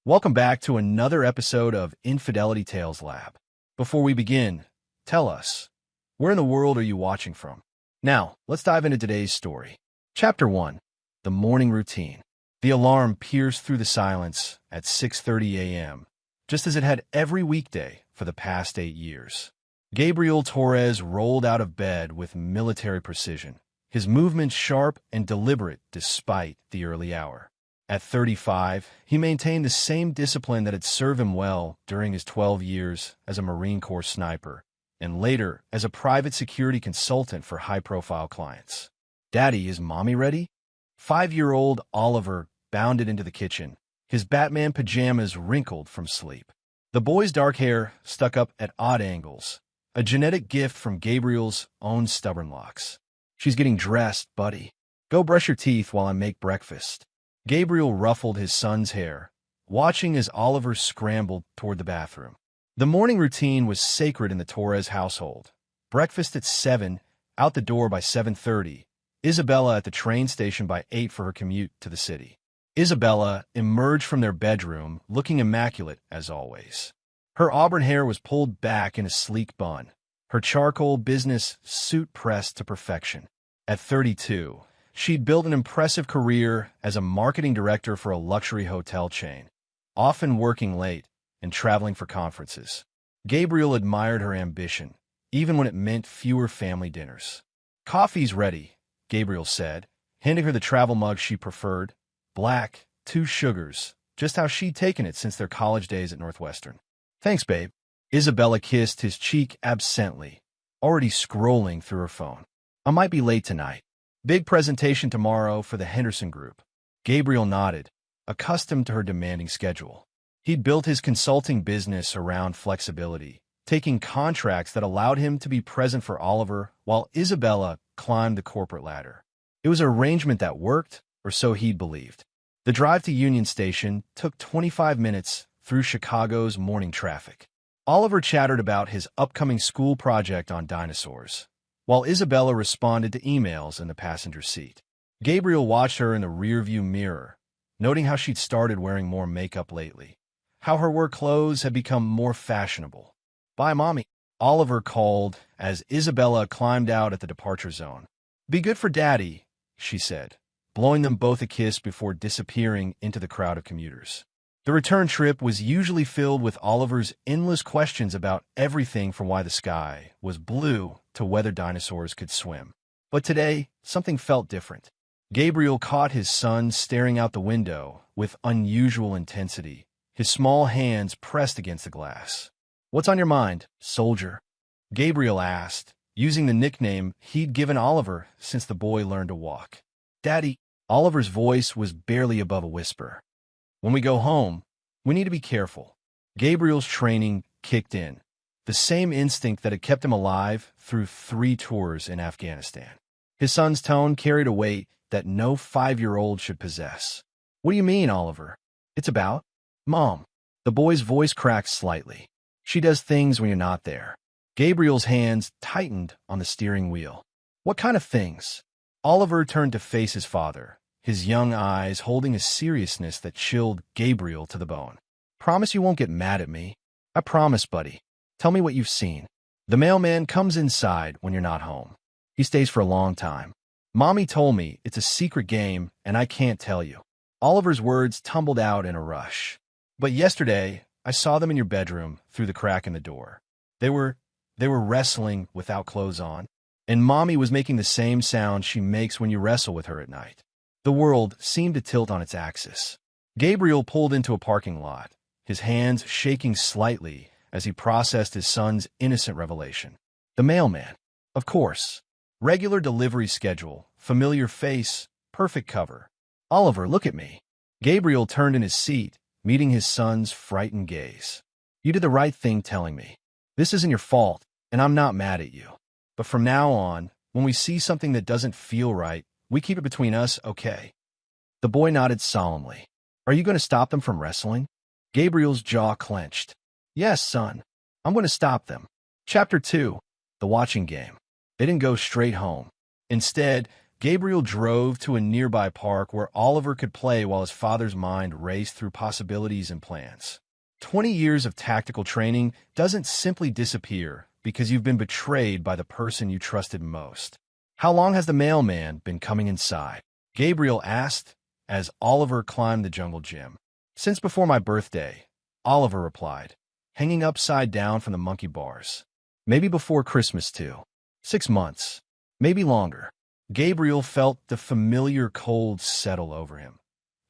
Welcome back to another episode of Infidelity Tales Lab. Before we begin, tell us, where in the world are you watching from? Now, let's dive into today's story. Chapter 1. The Morning Routine. The alarm pierced through the silence at 6:30 a.m., just as it had every weekday for the past 8 years. Gabriel Torres rolled out of bed with military precision, his movements sharp and deliberate despite the early hour. At 35, he maintained the same discipline that had served him well during his 12 years as a Marine Corps sniper, and later as a private security consultant for high-profile clients. "Daddy, is Mommy ready?" 5-year-old Oliver bounded into the kitchen, his Batman pajamas wrinkled from sleep. The boy's dark hair stuck up at odd angles, a genetic gift from Gabriel's own stubborn locks. "She's getting dressed, buddy. Go brush your teeth while I make breakfast." Gabriel ruffled his son's hair, watching as Oliver scrambled toward the bathroom. The morning routine was sacred in the Torres household. Breakfast at 7, out the door by 7:30, Isabella at the train station by 8 for her commute to the city. Isabella emerged from their bedroom looking immaculate as always. Her auburn hair was pulled back in a sleek bun, her charcoal business suit pressed to perfection. At 32, she'd built an impressive career as a marketing director for a luxury hotel chain, often working late and traveling for conferences. Gabriel admired her ambition, even when it meant fewer family dinners. "Coffee's ready," Gabriel said, handing her the travel mug she preferred. Black, 2 sugars, just how she'd taken it since their college days at Northwestern. "Thanks, babe." Isabella kissed his cheek absently, already scrolling through her phone. "I might be late tonight. Big presentation tomorrow for the Henderson Group." Gabriel nodded, accustomed to her demanding schedule. He'd built his consulting business around flexibility, taking contracts that allowed him to be present for Oliver while Isabella climbed the corporate ladder. It was an arrangement that worked, or so he'd believed. The drive to Union Station took 25 minutes through Chicago's morning traffic. Oliver chattered about his upcoming school project on dinosaurs, while Isabella responded to emails in the passenger seat. Gabriel watched her in the rearview mirror, noting how she'd started wearing more makeup lately, how her work clothes had become more fashionable. "Bye, Mommy," Oliver called as Isabella climbed out at the departure zone. "Be good for Daddy," she said, blowing them both a kiss before disappearing into the crowd of commuters. The return trip was usually filled with Oliver's endless questions about everything from why the sky was blue to whether dinosaurs could swim. But today, something felt different. Gabriel caught his son staring out the window with unusual intensity, his small hands pressed against the glass. "What's on your mind, soldier?" Gabriel asked, using the nickname he'd given Oliver since the boy learned to walk. "Daddy," Oliver's voice was barely above a whisper. "When we go home, we need to be careful." Gabriel's training kicked in, the same instinct that had kept him alive through 3 tours in Afghanistan. His son's tone carried a weight that no 5-year-old should possess. "What do you mean, Oliver?" "It's about Mom." The boy's voice cracked slightly. "She does things when you're not there." Gabriel's hands tightened on the steering wheel. "What kind of things?" Oliver turned to face his father, his young eyes holding a seriousness that chilled Gabriel to the bone. "Promise you won't get mad at me." "I promise, buddy. Tell me what you've seen." "The mailman comes inside when you're not home. He stays for a long time. Mommy told me it's a secret game and I can't tell you." Oliver's words tumbled out in a rush. "But yesterday, I saw them in your bedroom through the crack in the door. They were wrestling without clothes on, and Mommy was making the same sound she makes when you wrestle with her at night." The world seemed to tilt on its axis. Gabriel pulled into a parking lot, his hands shaking slightly as he processed his son's innocent revelation. The mailman. Of course. Regular delivery schedule, familiar face, perfect cover. "Oliver, look at me." Gabriel turned in his seat, meeting his son's frightened gaze. "You did the right thing telling me. This isn't your fault, and I'm not mad at you. But from now on, when we see something that doesn't feel right, we keep it between us, okay?" The boy nodded solemnly. "Are you going to stop them from wrestling?" Gabriel's jaw clenched. "Yes, son. I'm going to stop them." Chapter 2. The Watching Game. They didn't go straight home. Instead, Gabriel drove to a nearby park where Oliver could play while his father's mind raced through possibilities and plans. 20 years of tactical training doesn't simply disappear because you've been betrayed by the person you trusted most. How long has the mailman been coming inside? Gabriel asked as Oliver climbed the jungle gym. Since before my birthday, Oliver replied, hanging upside down from the monkey bars. Maybe before Christmas too. 6 months. Maybe longer. Gabriel felt the familiar cold settle over him.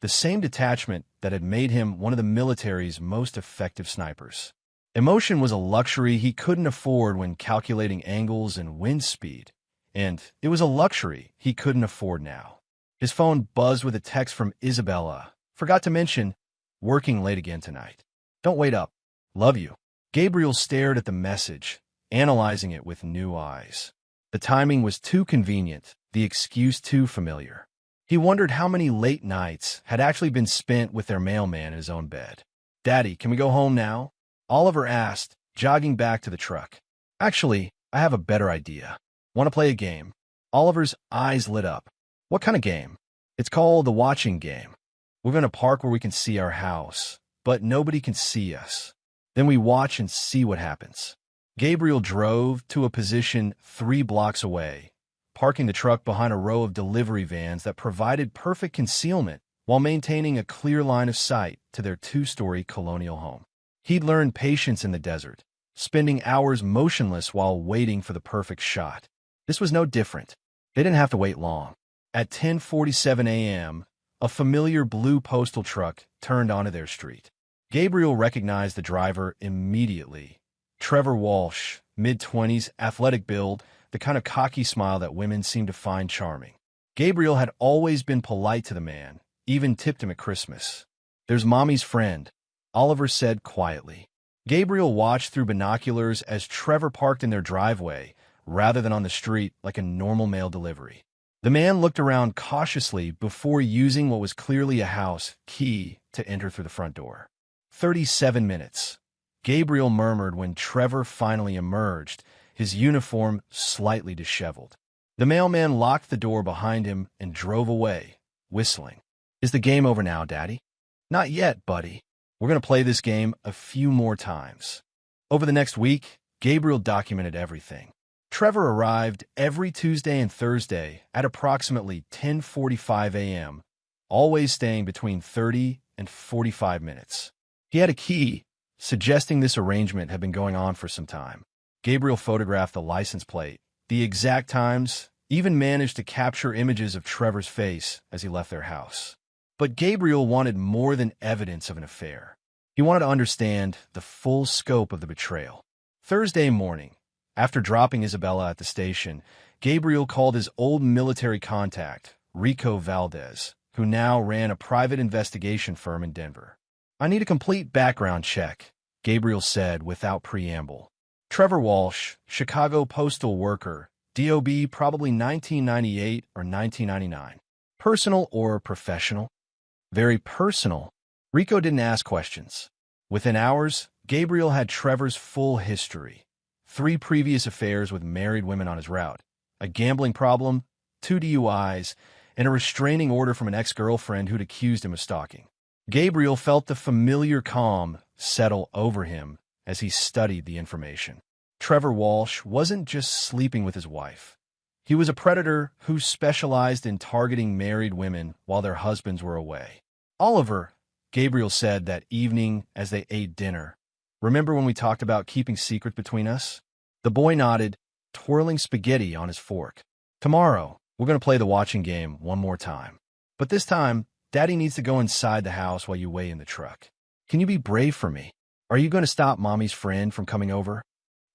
The same detachment that had made him one of the military's most effective snipers. Emotion was a luxury he couldn't afford when calculating angles and wind speed, and it was a luxury he couldn't afford now. His phone buzzed with a text from Isabella. Forgot to mention, working late again tonight. Don't wait up. Love you. Gabriel stared at the message, analyzing it with new eyes. The timing was too convenient, the excuse too familiar. He wondered how many late nights had actually been spent with their mailman in his own bed. Daddy, can we go home now? Oliver asked, jogging back to the truck. Actually, I have a better idea. Want to play a game? Oliver's eyes lit up. What kind of game? It's called the watching game. We're going to park where we can see our house, but nobody can see us. Then we watch and see what happens. Gabriel drove to a position 3 blocks away, parking the truck behind a row of delivery vans that provided perfect concealment while maintaining a clear line of sight to their 2-story colonial home. He'd learned patience in the desert, spending hours motionless while waiting for the perfect shot. This was no different. They didn't have to wait long. At 10:47 a.m., a familiar blue postal truck turned onto their street. Gabriel recognized the driver immediately. Trevor Walsh, mid-20s, athletic build, the kind of cocky smile that women seem to find charming. Gabriel had always been polite to the man, even tipped him at Christmas. There's Mommy's friend, Oliver said quietly. Gabriel watched through binoculars as Trevor parked in their driveway, rather than on the street like a normal mail delivery. The man looked around cautiously before using what was clearly a house key to enter through the front door. 37 minutes. Gabriel murmured when Trevor finally emerged, his uniform slightly disheveled. The mailman locked the door behind him and drove away, whistling. Is the game over now, Daddy? Not yet, buddy. We're going to play this game a few more times. Over the next week, Gabriel documented everything. Trevor arrived every Tuesday and Thursday at approximately 10:45 a.m., always staying between 30 and 45 minutes. He had a key, suggesting this arrangement had been going on for some time. Gabriel photographed the license plate, the exact times, even managed to capture images of Trevor's face as he left their house. But Gabriel wanted more than evidence of an affair. He wanted to understand the full scope of the betrayal. Thursday morning, after dropping Isabella at the station, Gabriel called his old military contact, Rico Valdez, who now ran a private investigation firm in Denver. I need a complete background check, Gabriel said without preamble. Trevor Walsh, Chicago postal worker, DOB probably 1998 or 1999. Personal or professional? Very personal. Rico didn't ask questions. Within hours, Gabriel had Trevor's full history. 3 previous affairs with married women on his route, a gambling problem, 2 DUIs, and a restraining order from an ex-girlfriend who'd accused him of stalking. Gabriel felt the familiar calm settle over him as he studied the information. Trevor Walsh wasn't just sleeping with his wife. He was a predator who specialized in targeting married women while their husbands were away. Oliver, Gabriel said that evening as they ate dinner, remember when we talked about keeping secrets between us? The boy nodded, twirling spaghetti on his fork. Tomorrow, we're going to play the watching game one more time. But this time, Daddy needs to go inside the house while you wait in the truck. Can you be brave for me? Are you going to stop Mommy's friend from coming over?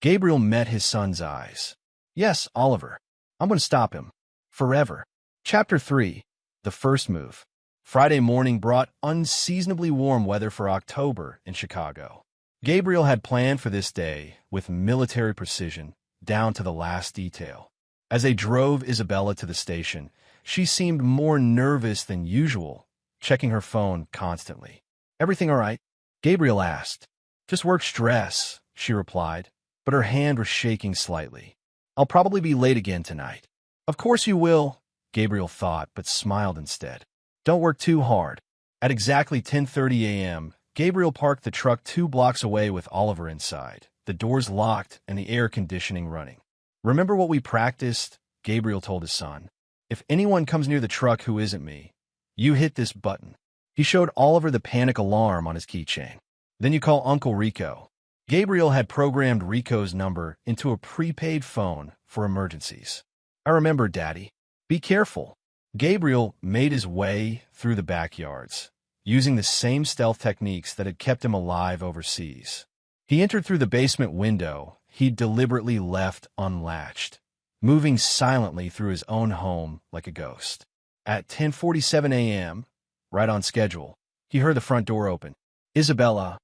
Gabriel met his son's eyes. Yes, Oliver. I'm going to stop him. Forever. Chapter 3. The First Move. Friday morning brought unseasonably warm weather for October in Chicago. Gabriel had planned for this day with military precision, down to the last detail. As they drove Isabella to the station, she seemed more nervous than usual, checking her phone constantly. Everything all right? Gabriel asked. Just work stress, she replied, but her hand was shaking slightly. I'll probably be late again tonight. Of course you will. Gabriel thought, but smiled instead. Don't work too hard. At exactly 10:30 a.m., Gabriel parked the truck 2 blocks away with Oliver inside, the doors locked and the air conditioning running. Remember what we practiced? Gabriel told his son. If anyone comes near the truck who isn't me, you hit this button. He showed Oliver the panic alarm on his keychain. Then you call Uncle Rico. Gabriel had programmed Rico's number into a prepaid phone for emergencies. I remember, Daddy. Be careful. Gabriel made his way through the backyards, using the same stealth techniques that had kept him alive overseas. He entered through the basement window he'd deliberately left unlatched, moving silently through his own home like a ghost. At 10:47 a.m., right on schedule, he heard the front door open. Isabella.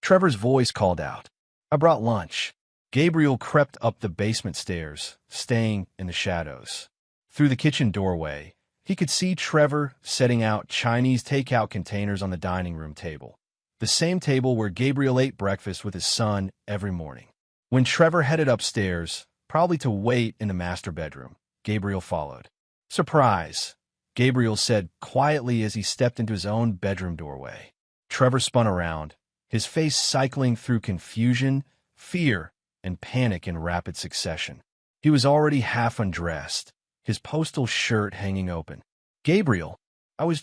Trevor's voice called out. I brought lunch. Gabriel crept up the basement stairs, staying in the shadows. Through the kitchen doorway, he could see Trevor setting out Chinese takeout containers on the dining room table, the same table where Gabriel ate breakfast with his son every morning. When Trevor headed upstairs, probably to wait in the master bedroom, Gabriel followed. Surprise, Gabriel said quietly as he stepped into his own bedroom doorway. Trevor spun around, his face cycling through confusion, fear, and panic in rapid succession. He was already half undressed, his postal shirt hanging open. Gabriel, I was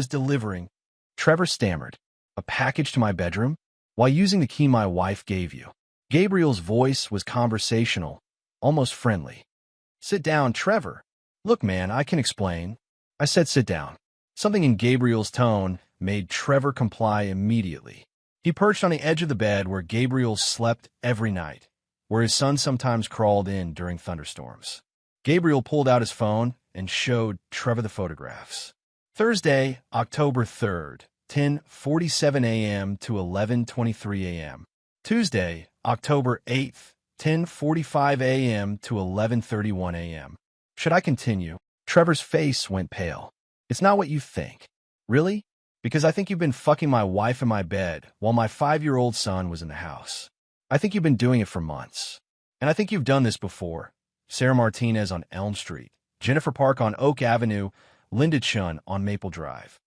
delivering. Trevor stammered. A package to my bedroom? While using the key my wife gave you. Gabriel's voice was conversational, almost friendly. Sit down, Trevor. Look, man, I can explain. I said sit down. Something in Gabriel's tone made Trevor comply immediately. He perched on the edge of the bed where Gabriel slept every night, where his son sometimes crawled in during thunderstorms. Gabriel pulled out his phone and showed Trevor the photographs. Thursday, October 3rd, 10:47 a.m. to 11:23 a.m. Tuesday, October 8th, 10:45 a.m. to 11:31 a.m. Should I continue? Trevor's face went pale. It's not what you think. Really? Because I think you've been fucking my wife in my bed while my 5-year-old son was in the house. I think you've been doing it for months. And I think you've done this before. Sarah Martinez on Elm Street, Jennifer Park on Oak Avenue, Linda Chun on Maple Drive.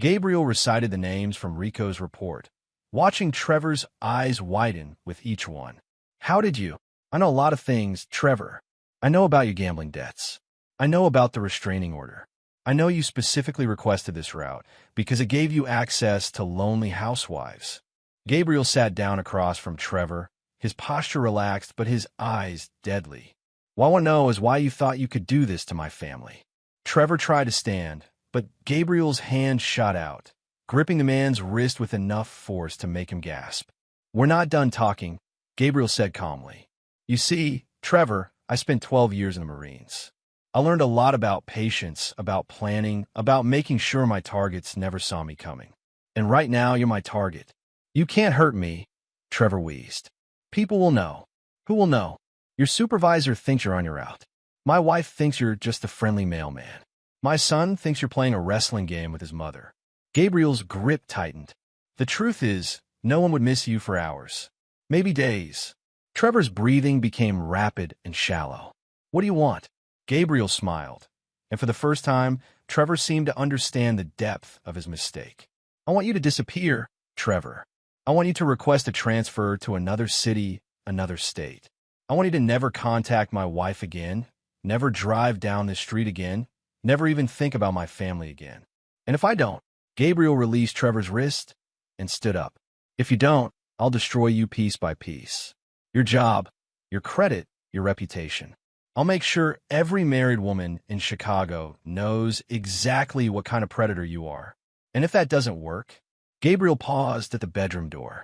Gabriel recited the names from Rico's report, watching Trevor's eyes widen with each one. How did you? I know a lot of things, Trevor. I know about your gambling debts. I know about the restraining order. I know you specifically requested this route because it gave you access to lonely housewives. Gabriel sat down across from Trevor, his posture relaxed but his eyes deadly. What I want to know is why you thought you could do this to my family. Trevor tried to stand, but Gabriel's hand shot out, gripping the man's wrist with enough force to make him gasp. We're not done talking, Gabriel said calmly. You see, Trevor, I spent 12 years in the Marines. I learned a lot about patience, about planning, about making sure my targets never saw me coming. And right now, you're my target. You can't hurt me, Trevor wheezed. People will know. Who will know? Your supervisor thinks you're on your out. My wife thinks you're just a friendly mailman. My son thinks you're playing a wrestling game with his mother. Gabriel's grip tightened. The truth is, no one would miss you for hours. Maybe days. Trevor's breathing became rapid and shallow. What do you want? Gabriel smiled, and for the first time, Trevor seemed to understand the depth of his mistake. I want you to disappear, Trevor. I want you to request a transfer to another city, another state. I want you to never contact my wife again, never drive down this street again, never even think about my family again. And if I don't, Gabriel released Trevor's wrist and stood up. If you don't, I'll destroy you piece by piece. Your job, your credit, your reputation. I'll make sure every married woman in Chicago knows exactly what kind of predator you are. And if that doesn't work, Gabriel paused at the bedroom door.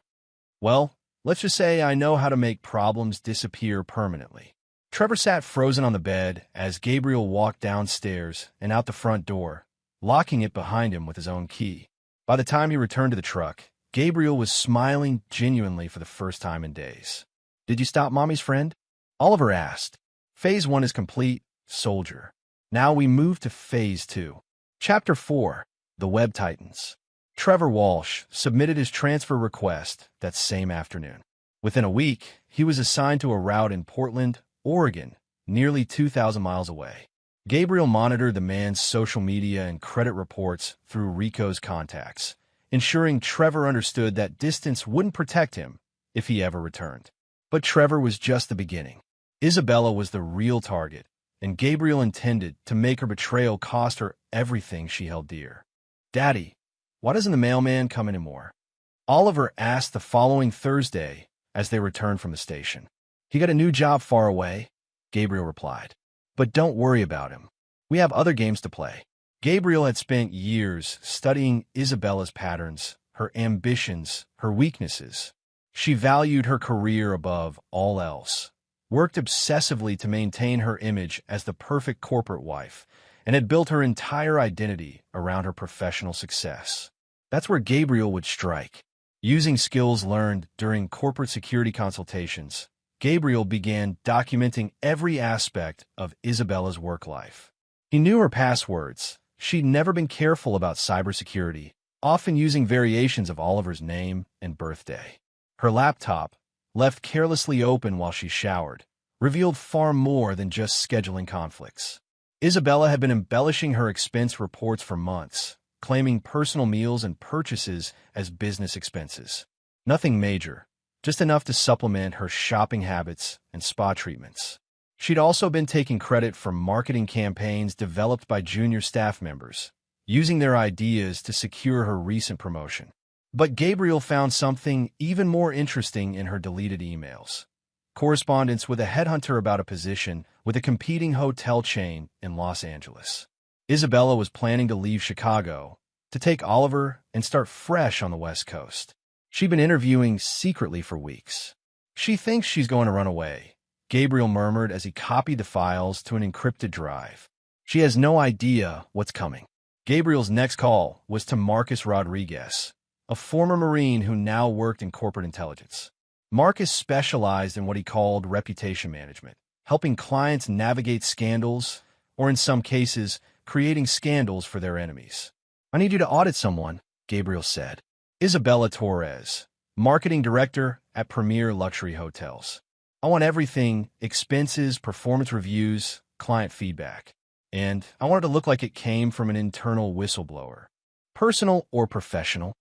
Well, let's just say I know how to make problems disappear permanently. Trevor sat frozen on the bed as Gabriel walked downstairs and out the front door, locking it behind him with his own key. By the time he returned to the truck, Gabriel was smiling genuinely for the first time in days. Did you stop Mommy's friend? Oliver asked. Phase 1 is complete, soldier. Now we move to Phase 2. Chapter 4, The Web Titans. Trevor Walsh submitted his transfer request that same afternoon. Within a week, he was assigned to a route in Portland, Oregon, nearly 2,000 miles away. Gabriel monitored the man's social media and credit reports through Rico's contacts, ensuring Trevor understood that distance wouldn't protect him if he ever returned. But Trevor was just the beginning. Isabella was the real target, and Gabriel intended to make her betrayal cost her everything she held dear. "Daddy, why doesn't the mailman come anymore?" Oliver asked the following Thursday as they returned from the station. "He got a new job far away," Gabriel replied. "But don't worry about him. We have other games to play." Gabriel had spent years studying Isabella's patterns, her ambitions, her weaknesses. She valued her career above all else, worked obsessively to maintain her image as the perfect corporate wife, and had built her entire identity around her professional success. That's where Gabriel would strike. Using skills learned during corporate security consultations, Gabriel began documenting every aspect of Isabella's work life. He knew her passwords. She'd never been careful about cybersecurity, often using variations of Oliver's name and birthday. Her laptop, left carelessly open while she showered, revealed far more than just scheduling conflicts. Isabella had been embellishing her expense reports for months, claiming personal meals and purchases as business expenses. Nothing major, just enough to supplement her shopping habits and spa treatments. She'd also been taking credit for marketing campaigns developed by junior staff members, using their ideas to secure her recent promotion. But Gabriel found something even more interesting in her deleted emails. Correspondence with a headhunter about a position with a competing hotel chain in Los Angeles. Isabella was planning to leave Chicago, to take Oliver and start fresh on the West Coast. She'd been interviewing secretly for weeks. "She thinks she's going to run away," Gabriel murmured as he copied the files to an encrypted drive. "She has no idea what's coming." Gabriel's next call was to Marcus Rodriguez, a former Marine who now worked in corporate intelligence. Marcus specialized in what he called reputation management, helping clients navigate scandals, or in some cases, creating scandals for their enemies. "I need you to audit someone," Gabriel said. "Isabella Torres, marketing director at Premier Luxury Hotels. I want everything: expenses, performance reviews, client feedback. And I want it to look like it came from an internal whistleblower. Personal or professional?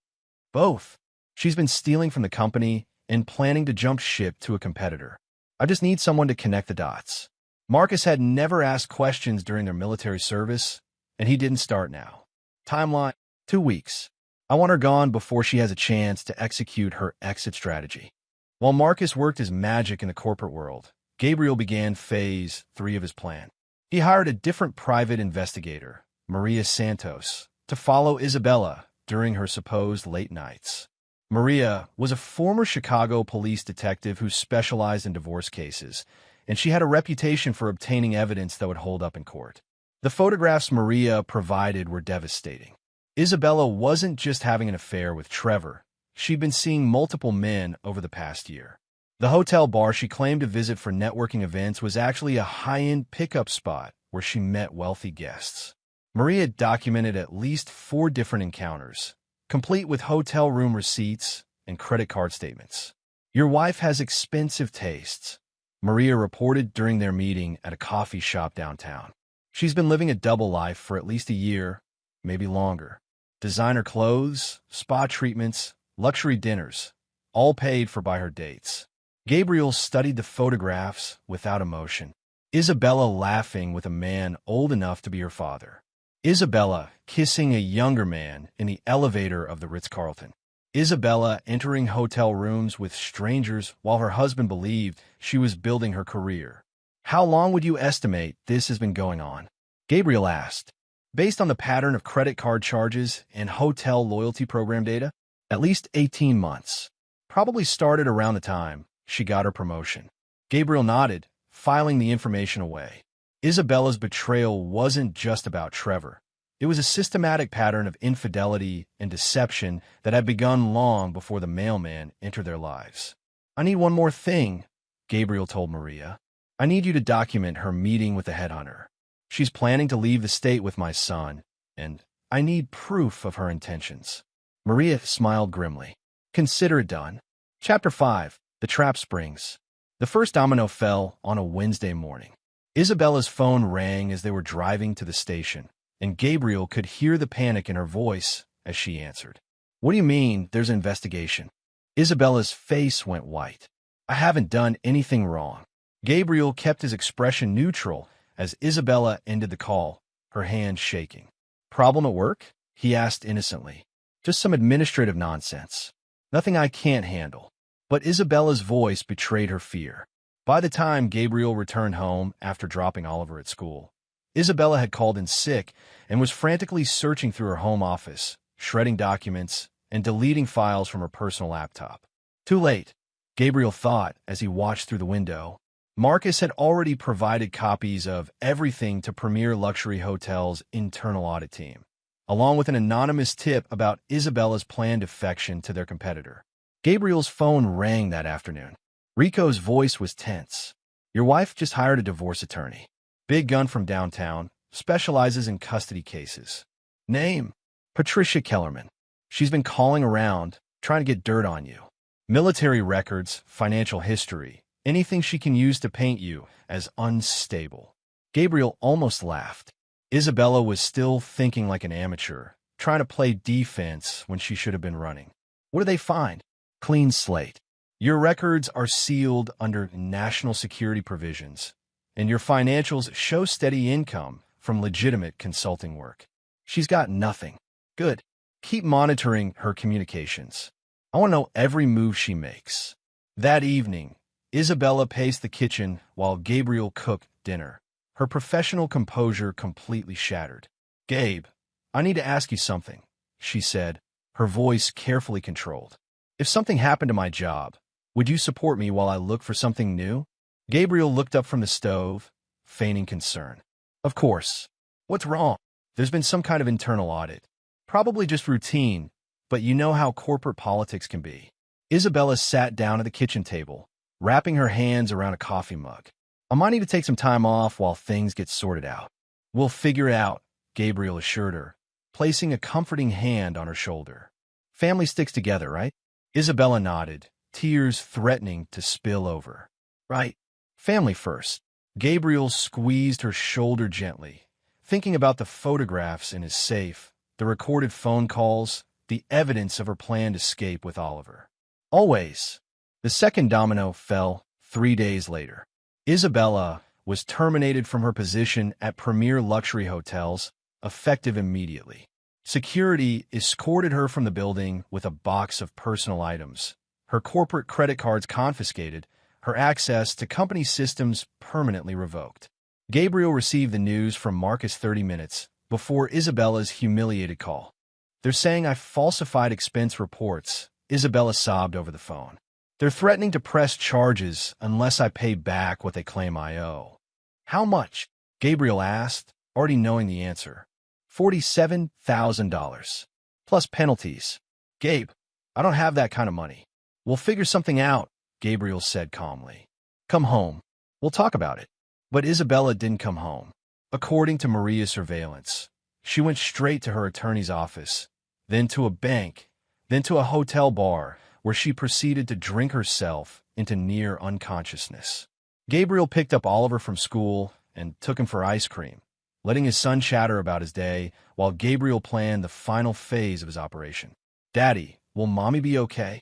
Both. She's been stealing from the company and planning to jump ship to a competitor. I just need someone to connect the dots." Marcus had never asked questions during their military service, and he didn't start now. Timeline: 2 weeks. I want her gone before she has a chance to execute her exit strategy. While Marcus worked his magic in the corporate world, Gabriel began phase 3 of his plan. He hired a different private investigator, Maria Santos, to follow Isabella during her supposed late nights. Maria was a former Chicago police detective who specialized in divorce cases, and she had a reputation for obtaining evidence that would hold up in court. The photographs Maria provided were devastating. Isabella wasn't just having an affair with Trevor. She'd been seeing multiple men over the past year. The hotel bar she claimed to visit for networking events was actually a high-end pickup spot where she met wealthy guests. Maria documented at least 4 different encounters, complete with hotel room receipts and credit card statements. "Your wife has expensive tastes," Maria reported during their meeting at a coffee shop downtown. "She's been living a double life for at least a year, maybe longer. Designer clothes, spa treatments, luxury dinners, all paid for by her dates." Gabriel studied the photographs without emotion. Isabella laughing with a man old enough to be her father. Isabella kissing a younger man in the elevator of the Ritz-Carlton. Isabella entering hotel rooms with strangers while her husband believed she was building her career. "How long would you estimate this has been going on?" Gabriel asked. "Based on the pattern of credit card charges and hotel loyalty program data, at least 18 months. Probably started around the time she got her promotion." Gabriel nodded, filing the information away. Isabella's betrayal wasn't just about Trevor. It was a systematic pattern of infidelity and deception that had begun long before the mailman entered their lives. "I need one more thing," Gabriel told Maria. "I need you to document her meeting with the headhunter. She's planning to leave the state with my son, and I need proof of her intentions." Maria smiled grimly. "Consider it done." Chapter 5. The Trap Springs. The first domino fell on a Wednesday morning. Isabella's phone rang as they were driving to the station, and Gabriel could hear the panic in her voice as she answered. What do you mean, there's an investigation? Isabella's face went white. I haven't done anything wrong. Gabriel kept his expression neutral as Isabella ended the call, her hands shaking. Problem at work? He asked innocently. Just some administrative nonsense. Nothing I can't handle. But Isabella's voice betrayed her fear. By the time Gabriel returned home after dropping Oliver at school, Isabella had called in sick and was frantically searching through her home office, shredding documents, and deleting files from her personal laptop. Too late, Gabriel thought as he watched through the window. Marcus had already provided copies of everything to Premier Luxury Hotel's internal audit team, along with an anonymous tip about Isabella's planned defection to their competitor. Gabriel's phone rang that afternoon. Rico's voice was tense. Your wife just hired a divorce attorney. Big gun from downtown, specializes in custody cases. Name? Patricia Kellerman. She's been calling around, trying to get dirt on you. Military records, financial history, anything she can use to paint you as unstable. Gabriel almost laughed. Isabella was still thinking like an amateur, trying to play defense when she should have been running. What do they find? Clean slate. Your records are sealed under national security provisions, and your financials show steady income from legitimate consulting work. She's got nothing. Good. Keep monitoring her communications. I want to know every move she makes. That evening, Isabella paced the kitchen while Gabriel cooked dinner, her professional composure completely shattered. Gabe, I need to ask you something, she said, her voice carefully controlled. If something happened to my job, would you support me while I look for something new? Gabriel looked up from the stove, feigning concern. Of course. What's wrong? There's been some kind of internal audit. Probably just routine, but you know how corporate politics can be. Isabella sat down at the kitchen table, wrapping her hands around a coffee mug. I might need to take some time off while things get sorted out. We'll figure it out, Gabriel assured her, placing a comforting hand on her shoulder. Family sticks together, right? Isabella nodded, tears threatening to spill over. Right. Family first. Gabriel squeezed her shoulder gently, thinking about the photographs in his safe, the recorded phone calls, the evidence of her planned escape with Oliver. Always. The second domino fell 3 days later. Isabella was terminated from her position at Premier Luxury Hotels, effective immediately. Security escorted her from the building with a box of personal items, her corporate credit cards confiscated, her access to company systems permanently revoked. Gabriel received the news from Marcus 30 minutes before Isabella's humiliated call. They're saying I falsified expense reports, Isabella sobbed over the phone. They're threatening to press charges unless I pay back what they claim I owe. How much? Gabriel asked, already knowing the answer. $47,000. Plus penalties. Gabe, I don't have that kind of money. We'll figure something out, Gabriel said calmly. Come home. We'll talk about it. But Isabella didn't come home. According to Maria's surveillance, she went straight to her attorney's office, then to a bank, then to a hotel bar, where she proceeded to drink herself into near unconsciousness. Gabriel picked up Oliver from school and took him for ice cream, letting his son chatter about his day while Gabriel planned the final phase of his operation. Daddy, will Mommy be okay?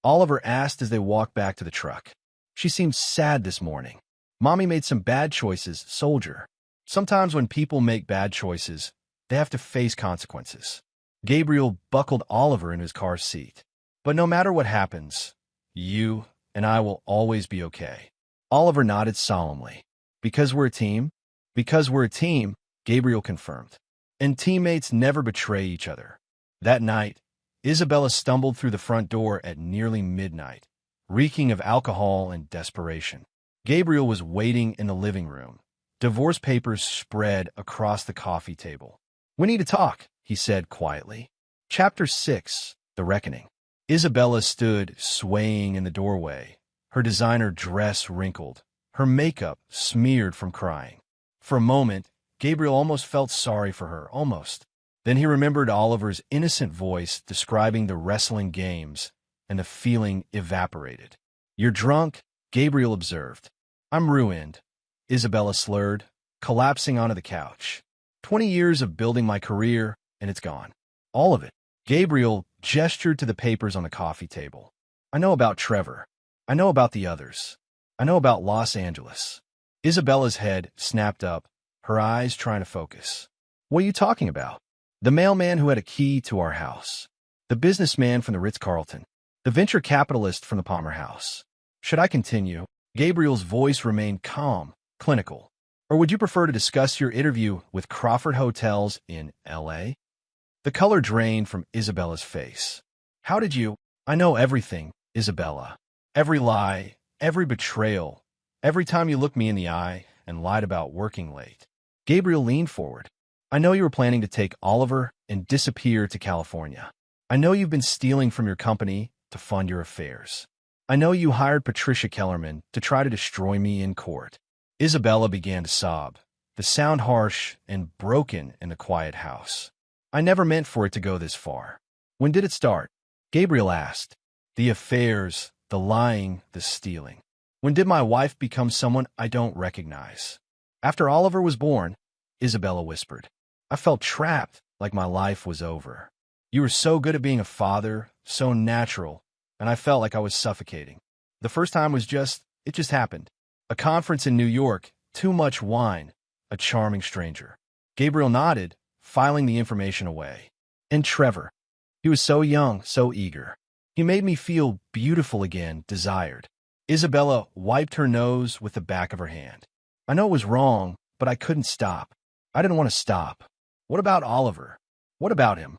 Oliver asked as they walked back to the truck. She seemed sad this morning. Mommy made some bad choices, soldier. Sometimes when people make bad choices, they have to face consequences. Gabriel buckled Oliver in his car seat. But no matter what happens, you and I will always be okay. Oliver nodded solemnly. Because we're a team? Because we're a team, Gabriel confirmed. And teammates never betray each other. That night, Isabella stumbled through the front door at nearly midnight, reeking of alcohol and desperation. Gabriel was waiting in the living room, divorce papers spread across the coffee table. We need to talk, he said quietly. Chapter 6, The Reckoning. Isabella stood swaying in the doorway, her designer dress wrinkled, her makeup smeared from crying. For a moment, Gabriel almost felt sorry for her, almost. Then he remembered Oliver's innocent voice describing the wrestling games, and the feeling evaporated. You're drunk, Gabriel observed. I'm ruined. Isabella slurred, collapsing onto the couch. 20 years of building my career, and it's gone. All of it. Gabriel gestured to the papers on the coffee table. I know about Trevor. I know about the others. I know about Los Angeles. Isabella's head snapped up, her eyes trying to focus. What are you talking about? The mailman who had a key to our house. The businessman from the Ritz-Carlton. The venture capitalist from the Palmer House. Should I continue? Gabriel's voice remained calm, clinical. Or would you prefer to discuss your interview with Crawford Hotels in L.A.? The color drained from Isabella's face. How did you? I know everything, Isabella. Every lie, every betrayal, every time you looked me in the eye and lied about working late. Gabriel leaned forward. I know you were planning to take Oliver and disappear to California. I know you've been stealing from your company to fund your affairs. I know you hired Patricia Kellerman to try to destroy me in court. Isabella began to sob, the sound harsh and broken in the quiet house. I never meant for it to go this far. When did it start? Gabriel asked. The affairs, the lying, the stealing. When did my wife become someone I don't recognize? After Oliver was born, Isabella whispered. I felt trapped, like my life was over. You were so good at being a father, so natural, and I felt like I was suffocating. The first time was it just happened. A conference in New York, too much wine, a charming stranger. Gabriel nodded, filing the information away. And Trevor. He was so young, so eager. He made me feel beautiful again, desired. Isabella wiped her nose with the back of her hand. I know it was wrong, but I couldn't stop. I didn't want to stop. What about Oliver? What about him?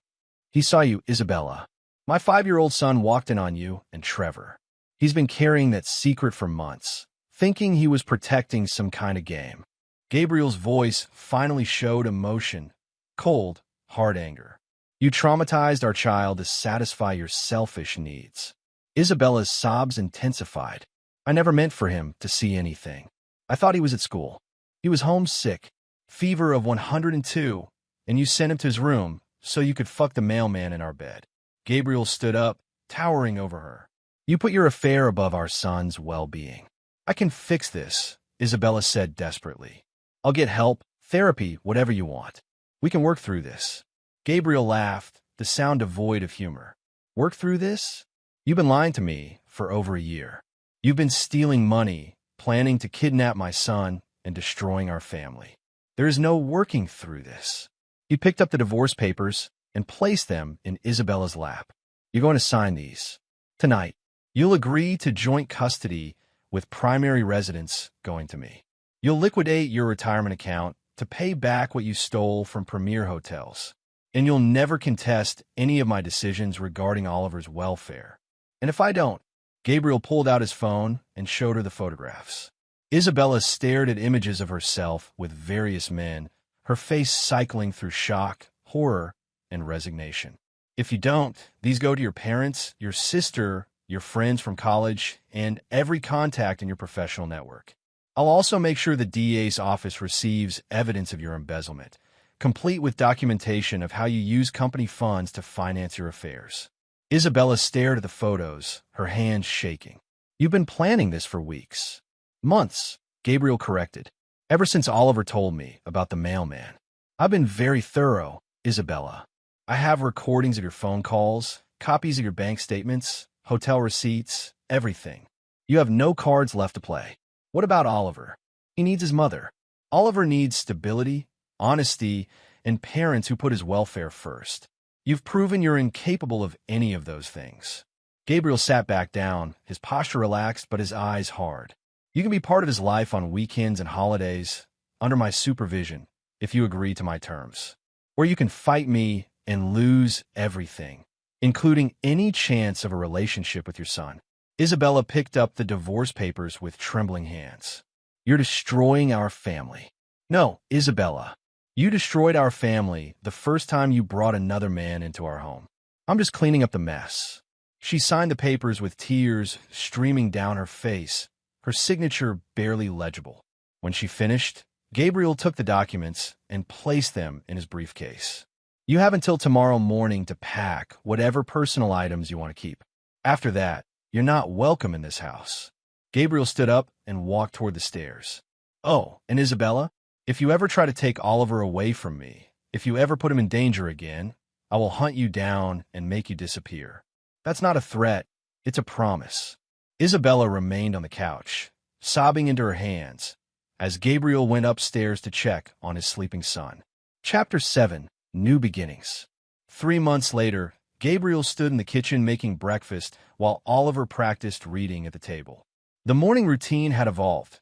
He saw you, Isabella. My 5-year-old son walked in on you and Trevor. He's been carrying that secret for months, thinking he was protecting some kind of game. Gabriel's voice finally showed emotion, cold, hard anger. You traumatized our child to satisfy your selfish needs. Isabella's sobs intensified. I never meant for him to see anything. I thought he was at school. He was homesick, fever of 102, and you sent him to his room so you could fuck the mailman in our bed. Gabriel stood up, towering over her. You put your affair above our son's well-being. I can fix this, Isabella said desperately. I'll get help, therapy, whatever you want. We can work through this. Gabriel laughed, the sound devoid of humor. Work through this? You've been lying to me for over a year. You've been stealing money, planning to kidnap my son, and destroying our family. There is no working through this. He picked up the divorce papers and placed them in Isabella's lap. You're going to sign these. Tonight, you'll agree to joint custody with primary residence going to me. You'll liquidate your retirement account to pay back what you stole from Premier Hotels. And you'll never contest any of my decisions regarding Oliver's welfare. And if I don't, Gabriel pulled out his phone and showed her the photographs. Isabella stared at images of herself with various men, her face cycling through shock, horror, and resignation. If you don't, these go to your parents, your sister, your friends from college, and every contact in your professional network. I'll also make sure the DA's office receives evidence of your embezzlement, complete with documentation of how you use company funds to finance your affairs. Isabella stared at the photos, her hands shaking. You've been planning this for weeks. Months, Gabriel corrected. Ever since Oliver told me about the mailman. I've been very thorough, Isabella. I have recordings of your phone calls, copies of your bank statements, hotel receipts, everything. You have no cards left to play. What about Oliver? He needs his mother. Oliver needs stability, honesty, and parents who put his welfare first. You've proven you're incapable of any of those things. Gabriel sat back down, his posture relaxed but his eyes hard. You can be part of his life on weekends and holidays, under my supervision, if you agree to my terms. Or you can fight me and lose everything, including any chance of a relationship with your son. Isabella picked up the divorce papers with trembling hands. You're destroying our family. No, Isabella. You destroyed our family the first time you brought another man into our home. I'm just cleaning up the mess. She signed the papers with tears streaming down her face, her signature barely legible. When she finished, Gabriel took the documents and placed them in his briefcase. You have until tomorrow morning to pack whatever personal items you want to keep. After that, you're not welcome in this house. Gabriel stood up and walked toward the stairs. Oh, and Isabella, if you ever try to take Oliver away from me, if you ever put him in danger again, I will hunt you down and make you disappear. That's not a threat, it's a promise. Isabella remained on the couch, sobbing into her hands, as Gabriel went upstairs to check on his sleeping son. Chapter 7, New Beginnings. 3 months later, Gabriel stood in the kitchen making breakfast while Oliver practiced reading at the table. The morning routine had evolved.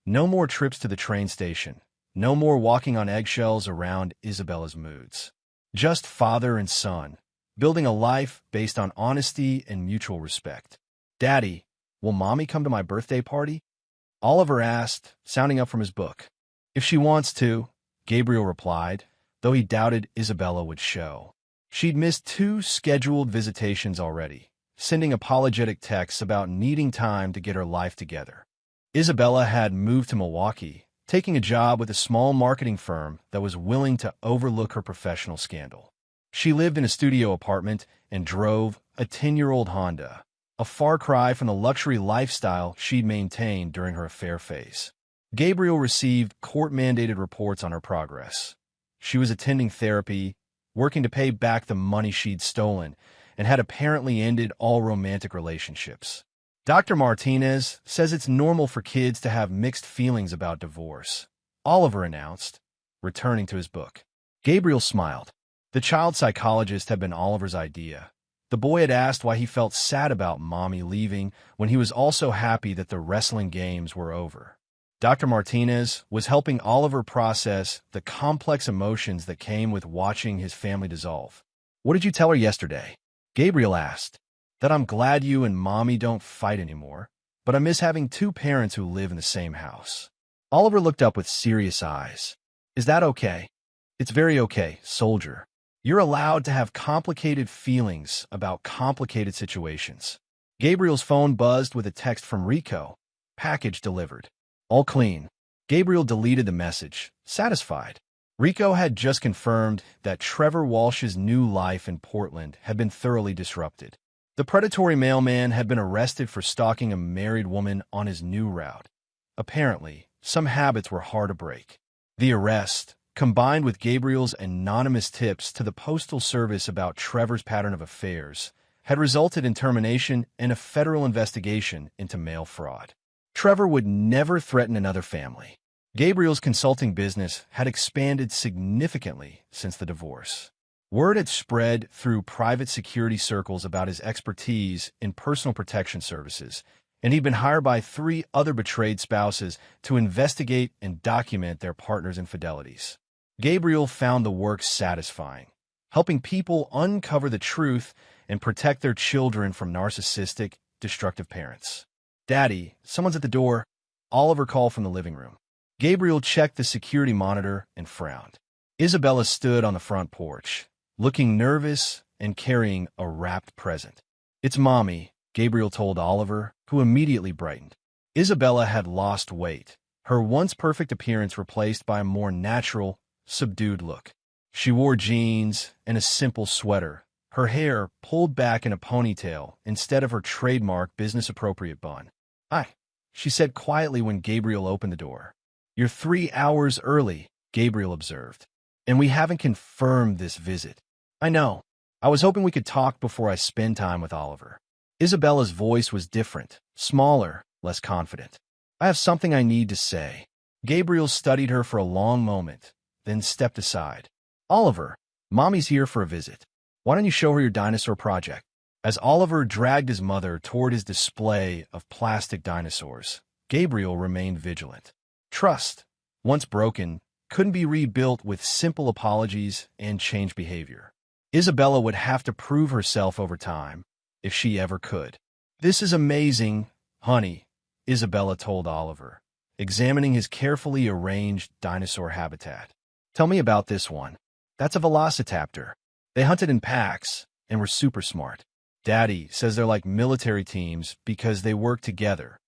No more trips to the train station, no more walking on eggshells around Isabella's moods. Just father and son, building a life based on honesty and mutual respect. "Daddy, will Mommy come to my birthday party?" Oliver asked, sounding up from his book. "If she wants to," Gabriel replied, though he doubted Isabella would show. She'd missed 2 scheduled visitations already, sending apologetic texts about needing time to get her life together. Isabella had moved to Milwaukee, taking a job with a small marketing firm that was willing to overlook her professional scandal. She lived in a studio apartment and drove a 10-year-old Honda, a far cry from the luxury lifestyle she'd maintained during her affair phase. Gabriel received court-mandated reports on her progress. She was attending therapy, working to pay back the money she'd stolen, and had apparently ended all romantic relationships. Dr. Martinez says it's normal for kids to have mixed feelings about divorce, Oliver announced, returning to his book. Gabriel smiled. The child psychologist had been Oliver's idea. The boy had asked why he felt sad about Mommy leaving when he was also happy that the wrestling games were over. Dr. Martinez was helping Oliver process the complex emotions that came with watching his family dissolve. "What did you tell her yesterday?" Gabriel asked. "That I'm glad you and Mommy don't fight anymore, but I miss having 2 parents who live in the same house." Oliver looked up with serious eyes. "Is that okay?" "It's very okay, soldier. You're allowed to have complicated feelings about complicated situations." Gabriel's phone buzzed with a text from Rico. "Package delivered. All clean." Gabriel deleted the message, satisfied. Rico had just confirmed that Trevor Walsh's new life in Portland had been thoroughly disrupted. The predatory mailman had been arrested for stalking a married woman on his new route. Apparently, some habits were hard to break. The arrest, combined with Gabriel's anonymous tips to the Postal Service about Trevor's pattern of affairs, had resulted in termination and a federal investigation into mail fraud. Trevor would never threaten another family. Gabriel's consulting business had expanded significantly since the divorce. Word had spread through private security circles about his expertise in personal protection services, and he'd been hired by 3 other betrayed spouses to investigate and document their partners' infidelities. Gabriel found the work satisfying, helping people uncover the truth and protect their children from narcissistic, destructive parents. "Daddy, someone's at the door," Oliver called from the living room. Gabriel checked the security monitor and frowned. Isabella stood on the front porch, looking nervous and carrying a wrapped present. "It's Mommy," Gabriel told Oliver, who immediately brightened. Isabella had lost weight, her once perfect appearance replaced by a more natural, subdued look. She wore jeans and a simple sweater, her hair pulled back in a ponytail instead of her trademark business-appropriate bun. "Hi," she said quietly when Gabriel opened the door. "You're 3 hours early," Gabriel observed. "And we haven't confirmed this visit." "I know. I was hoping we could talk before I spend time with Oliver." Isabella's voice was different, smaller, less confident. "I have something I need to say." Gabriel studied her for a long moment, then stepped aside. "Oliver, Mommy's here for a visit. Why don't you show her your dinosaur project?" As Oliver dragged his mother toward his display of plastic dinosaurs, Gabriel remained vigilant. Trust, once broken, couldn't be rebuilt with simple apologies and changed behavior. Isabella would have to prove herself over time, if she ever could. "This is amazing, honey," Isabella told Oliver, examining his carefully arranged dinosaur habitat. "Tell me about this one." "That's a velociraptor. They hunted in packs and were super smart. Daddy says they're like military teams because they work together."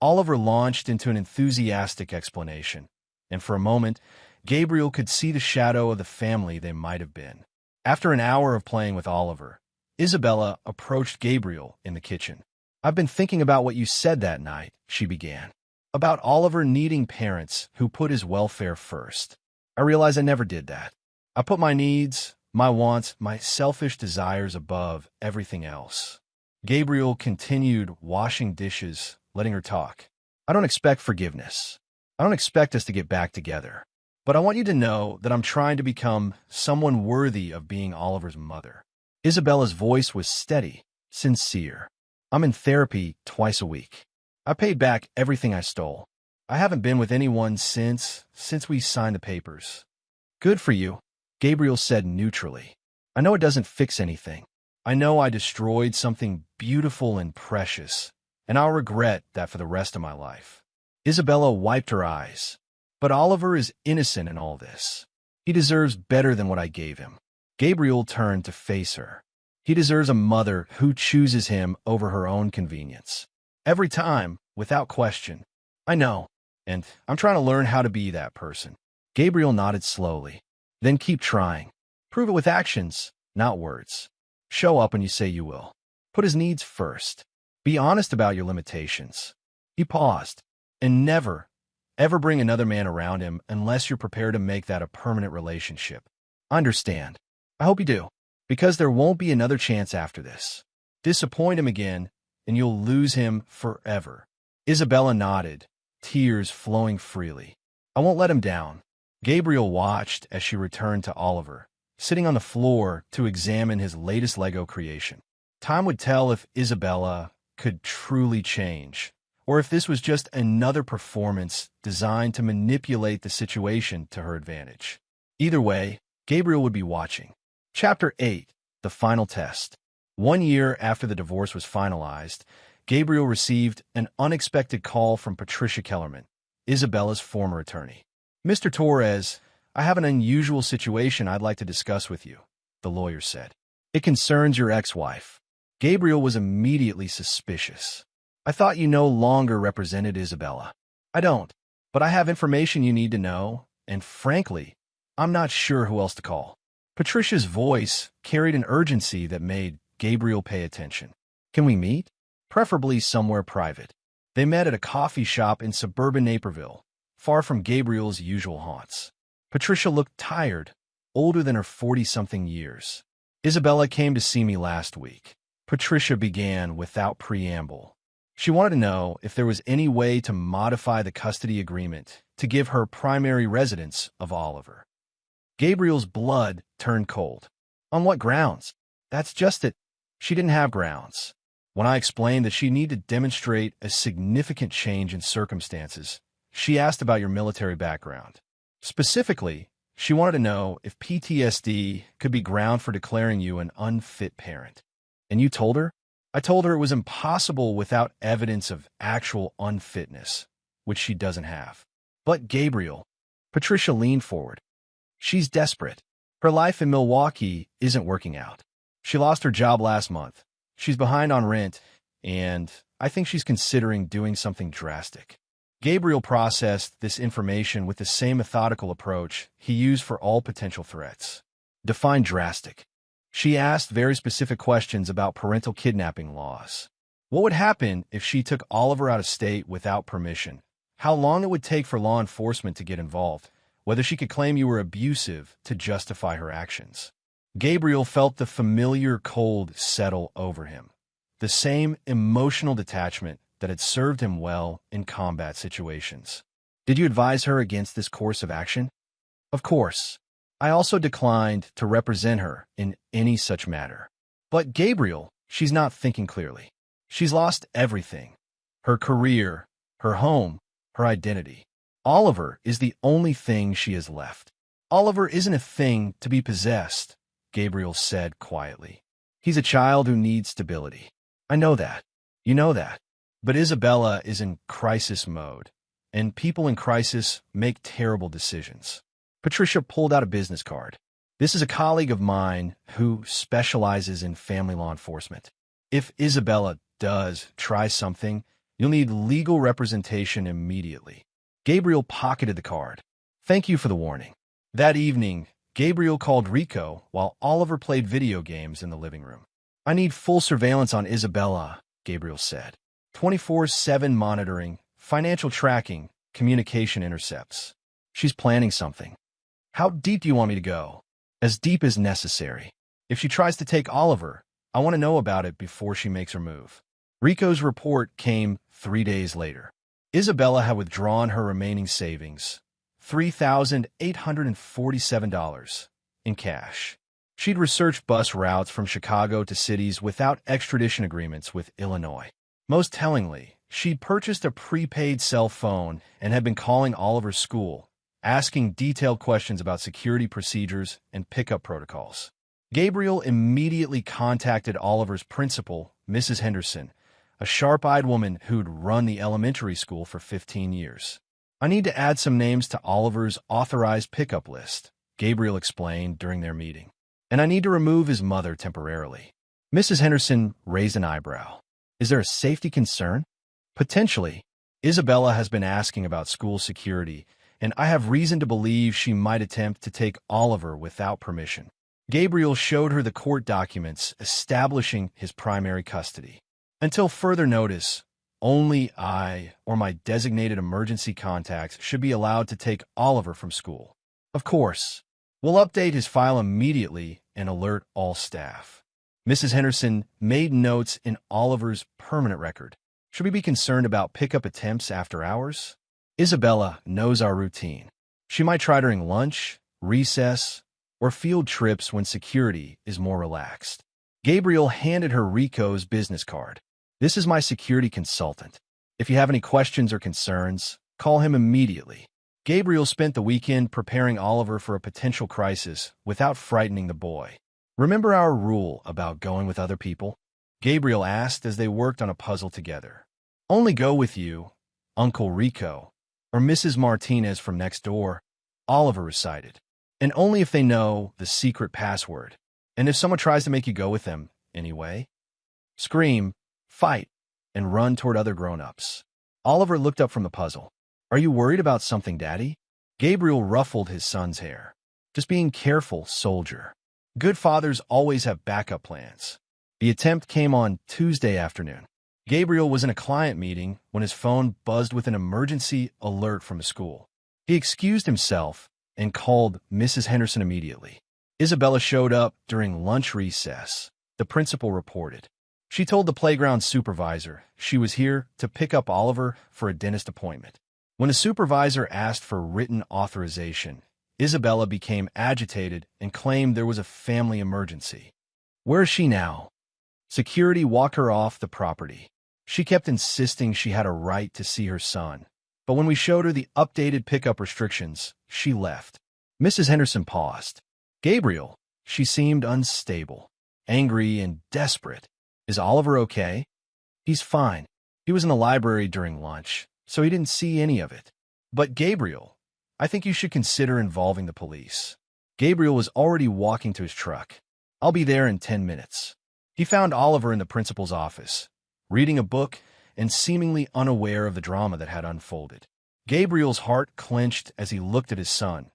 Oliver launched into an enthusiastic explanation, and for a moment, Gabriel could see the shadow of the family they might have been. After an hour of playing with Oliver, Isabella approached Gabriel in the kitchen. "I've been thinking about what you said that night," she began. About Oliver needing parents who put his welfare first. I realize I never did that. I put my needs, my wants, my selfish desires above everything else. Gabriel continued washing dishes, letting her talk. I don't expect forgiveness. I don't expect us to get back together. But I want you to know that I'm trying to become someone worthy of being Oliver's mother. Isabella's voice was steady, sincere. I'm in therapy twice a week. I paid back everything I stole. I haven't been with anyone since we signed the papers. Good for you, Gabriel said neutrally. I know it doesn't fix anything. I know I destroyed something beautiful and precious, and I'll regret that for the rest of my life. Isabella wiped her eyes. But Oliver is innocent in all this. He deserves better than what I gave him. Gabriel turned to face her. He deserves a mother who chooses him over her own convenience. Every time, without question. I know, and I'm trying to learn how to be that person. Gabriel nodded slowly. Then keep trying. Prove it with actions, not words. Show up when you say you will. Put his needs first. Be honest about your limitations. He paused. And never, ever bring another man around him unless you're prepared to make that a permanent relationship. Understand. I hope you do, because there won't be another chance after this. Disappoint him again, and you'll lose him forever. Isabella nodded, tears flowing freely. I won't let him down. Gabriel watched as she returned to Oliver, sitting on the floor to examine his latest Lego creation. Time would tell if Isabella could truly change, or if this was just another performance designed to manipulate the situation to her advantage. Either way, Gabriel would be watching. Chapter 8, The Final Test. 1 year after the divorce was finalized, Gabriel received an unexpected call from Patricia Kellerman, Isabella's former attorney. Mr. Torres, I have an unusual situation I'd like to discuss with you, the lawyer said. It concerns your ex-wife. Gabriel was immediately suspicious. I thought you no longer represented Isabella. I don't, but I have information you need to know, and frankly, I'm not sure who else to call. Patricia's voice carried an urgency that made Gabriel pay attention. Can we meet? Preferably somewhere private. They met at a coffee shop in suburban Naperville, far from Gabriel's usual haunts. Patricia looked tired, older than her 40-something years. Isabella came to see me last week. Patricia began without preamble. She wanted to know if there was any way to modify the custody agreement to give her primary residence of Oliver. Gabriel's blood turned cold. On what grounds? That's just it. She didn't have grounds. When I explained that she needed to demonstrate a significant change in circumstances, she asked about your military background. Specifically, she wanted to know if PTSD could be ground for declaring you an unfit parent. And you told her? I told her it was impossible without evidence of actual unfitness, which she doesn't have. But Gabriel, Patricia leaned forward. She's desperate. Her life in Milwaukee isn't working out. She lost her job last month. She's behind on rent, and I think she's considering doing something drastic. Gabriel processed this information with the same methodical approach he used for all potential threats. Define drastic. She asked very specific questions about parental kidnapping laws. What would happen if she took Oliver out of state without permission? How long it would take for law enforcement to get involved? Whether she could claim you were abusive to justify her actions. Gabriel felt the familiar cold settle over him. The same emotional detachment that had served him well in combat situations. Did you advise her against this course of action? Of course. I also declined to represent her in any such matter. But Gabriel, she's not thinking clearly. She's lost everything. Her career, her home, her identity. Oliver is the only thing she has left. Oliver isn't a thing to be possessed, Gabriel said quietly. He's a child who needs stability. I know that. You know that. But Isabella is in crisis mode, and people in crisis make terrible decisions. Patricia pulled out a business card. This is a colleague of mine who specializes in family law enforcement. If Isabella does try something, you'll need legal representation immediately. Gabriel pocketed the card. Thank you for the warning. That evening, Gabriel called Rico while Oliver played video games in the living room. I need full surveillance on Isabella, Gabriel said. 24/7 monitoring, financial tracking, communication intercepts. She's planning something. How deep do you want me to go? As deep as necessary. If she tries to take Oliver, I want to know about it before she makes her move. Rico's report came 3 days later. Isabella had withdrawn her remaining savings, $3,847 in cash. She'd researched bus routes from Chicago to cities without extradition agreements with Illinois. Most tellingly, she'd purchased a prepaid cell phone and had been calling Oliver's school, asking detailed questions about security procedures and pickup protocols. Gabriel immediately contacted Oliver's principal, Mrs. Henderson, a sharp-eyed woman who'd run the elementary school for 15 years. "I need to add some names to Oliver's authorized pickup list," Gabriel explained during their meeting. "And I need to remove his mother temporarily." Mrs. Henderson raised an eyebrow. "Is there a safety concern?" "Potentially. Isabella has been asking about school security, and I have reason to believe she might attempt to take Oliver without permission." Gabriel showed her the court documents establishing his primary custody. "Until further notice, only I or my designated emergency contacts should be allowed to take Oliver from school. Of course, we'll update his file immediately and alert all staff." Mrs. Henderson made notes in Oliver's permanent record. "Should we be concerned about pickup attempts after hours? Isabella knows our routine. She might try during lunch, recess, or field trips when security is more relaxed." Gabriel handed her Rico's business card. "This is my security consultant. If you have any questions or concerns, call him immediately." Gabriel spent the weekend preparing Oliver for a potential crisis without frightening the boy. "Remember our rule about going with other people?" Gabriel asked as they worked on a puzzle together. "Only go with you, Uncle Rico, or Mrs. Martinez from next door," Oliver recited. "And only if they know the secret password. And if someone tries to make you go with them anyway, scream, fight, and run toward other grown-ups." Oliver looked up from the puzzle. "Are you worried about something, Daddy?" Gabriel ruffled his son's hair. "Just being careful, soldier. Good fathers always have backup plans." The attempt came on Tuesday afternoon. Gabriel was in a client meeting when his phone buzzed with an emergency alert from the school. He excused himself and called Mrs. Henderson immediately. Isabella showed up during lunch recess, the principal reported. She told the playground supervisor she was here to pick up Oliver for a dentist appointment. When the supervisor asked for written authorization, Isabella became agitated and claimed there was a family emergency. "Where is she now?" Security walked her off the property. She kept insisting she had a right to see her son, but when we showed her the updated pickup restrictions, she left. Mrs. Henderson paused. "Gabriel," she seemed unstable, angry and desperate. "Is Oliver okay?" "He's fine. He was in the library during lunch, so he didn't see any of it." "But Gabriel, I think you should consider involving the police." Gabriel was already walking to his truck. "I'll be there in 10 minutes. He found Oliver in the principal's office, reading a book and seemingly unaware of the drama that had unfolded. Gabriel's heart clenched as he looked at his son,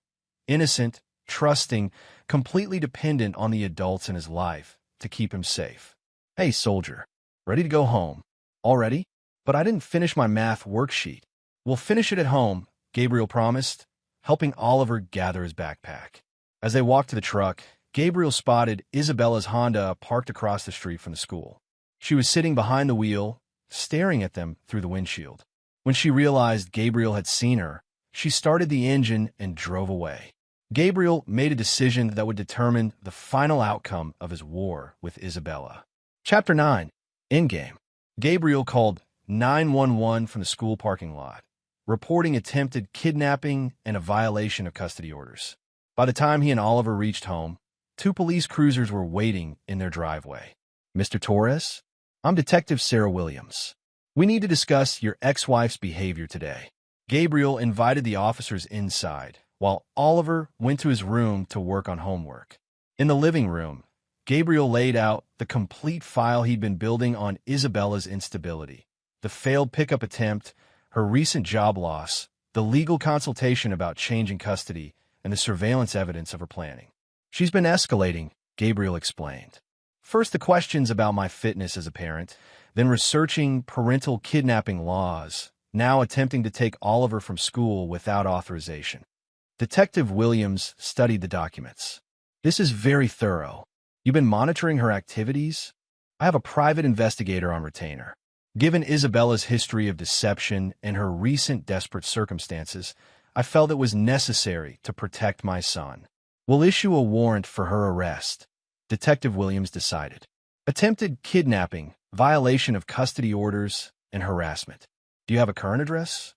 innocent, trusting, completely dependent on the adults in his life to keep him safe. "Hey, soldier, ready to go home? Already? But I didn't finish my math worksheet." "We'll finish it at home," Gabriel promised, helping Oliver gather his backpack. As they walked to the truck, Gabriel spotted Isabella's Honda parked across the street from the school. She was sitting behind the wheel, staring at them through the windshield. When she realized Gabriel had seen her, she started the engine and drove away. Gabriel made a decision that would determine the final outcome of his war with Isabella. Chapter 9. Endgame. Gabriel called 911 from the school parking lot, reporting attempted kidnapping and a violation of custody orders. By the time he and Oliver reached home, 2 police cruisers were waiting in their driveway. "Mr. Torres? I'm Detective Sarah Williams. We need to discuss your ex-wife's behavior today." Gabriel invited the officers inside, while Oliver went to his room to work on homework. In the living room, Gabriel laid out the complete file he'd been building on Isabella's instability, the failed pickup attempt, her recent job loss, the legal consultation about changing custody, and the surveillance evidence of her planning. "She's been escalating," Gabriel explained. "First the questions about my fitness as a parent, then researching parental kidnapping laws, now attempting to take Oliver from school without authorization. Detective Williams studied the documents. This is very thorough. You've been monitoring her activities? I have a private investigator on retainer. Given Isabella's history of deception and her recent desperate circumstances, I felt it was necessary to protect my son. We'll issue a warrant for her arrest, Detective Williams decided. Attempted kidnapping, violation of custody orders, and harassment. Do you have a current address?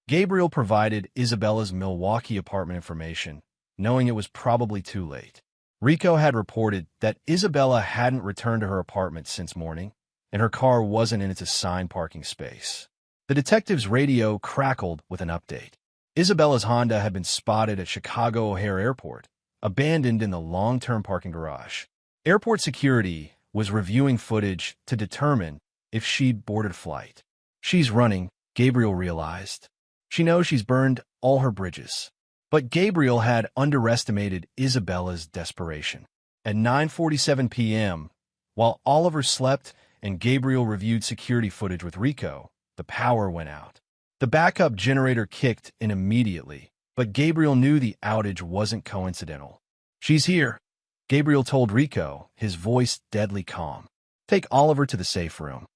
Gabriel provided Isabella's Milwaukee apartment information, knowing it was probably too late. Rico had reported that Isabella hadn't returned to her apartment since morning, and her car wasn't in its assigned parking space. The detective's radio crackled with an update. Isabella's Honda had been spotted at Chicago O'Hare Airport, abandoned in the long-term parking garage. Airport security was reviewing footage to determine if she'd boarded a flight. She's running, Gabriel realized. She knows she's burned all her bridges. But Gabriel had underestimated Isabella's desperation. At 9:47 p.m., while Oliver slept and Gabriel reviewed security footage with Rico, the power went out. The backup generator kicked in immediately, but Gabriel knew the outage wasn't coincidental. She's here, Gabriel told Rico, his voice deadly calm. Take Oliver to the safe room.